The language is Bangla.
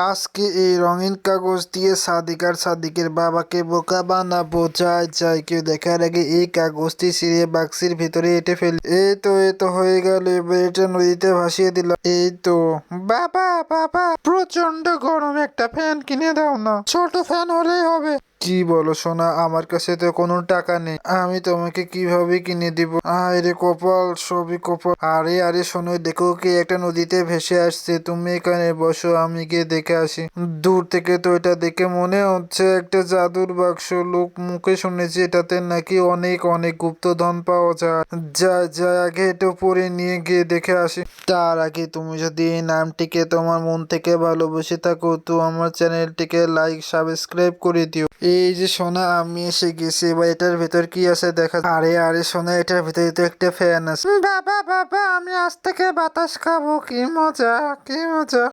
আজকে এই রঙিন কাগজ দিয়ে সাদিক আর সাদিকের বাবাকে বোকা বানাবো। যাই যাই, কেউ দেখার আগে এই কাগজটি ছিঁড়ে বাক্সের ভিতরে এঁটে ফেলি। এই তো হয়ে গেল। এবার এটা নদীতে ভাসিয়ে দিলাম। এই তো। বাবা বাবা, প্রচন্ড গরম, একটা ফ্যান কিনে দাও না। ছোট ফ্যান হলেই হবে। কি বলো সোনা, আমার কাছে তো কোনো টাকা নেই, আমি তোমাকে কিভাবে কিনে দিব? আরে কপাল, সবই কপাল। আরে আরে শোনো, দেখো কি একটা নদীতে ভেসে আসছে, তুমি এখানে বসো, আমি গিয়ে দেখে আসি। দূর থেকে তো এটা দেখে মনে হচ্ছে একটা জাদুর বাক্স। লোক মুখে শুনেছি এটাতে নাকি অনেক অনেক গুপ্তধন পাওয়া যায়। যাই আগে এটা পরে নিয়ে গিয়ে দেখে আসি। তার আগে তুমি যদি এই নামটিকে তোমার মন থেকে ভালোবেসে থাকো তো আমার চ্যানেলটিকে লাইক সাবস্ক্রাইব করে দিও। এই যে সোনা, আমি এসে গেছি। এবার এটার ভেতর কি আছে দেখা। আরে আরে সোনা, এটার ভেতরে তো একটা ফ্যান আছে। বাবা বাবা, আমি আজ থেকে বাতাস খাবো, কি মজা কি মজা।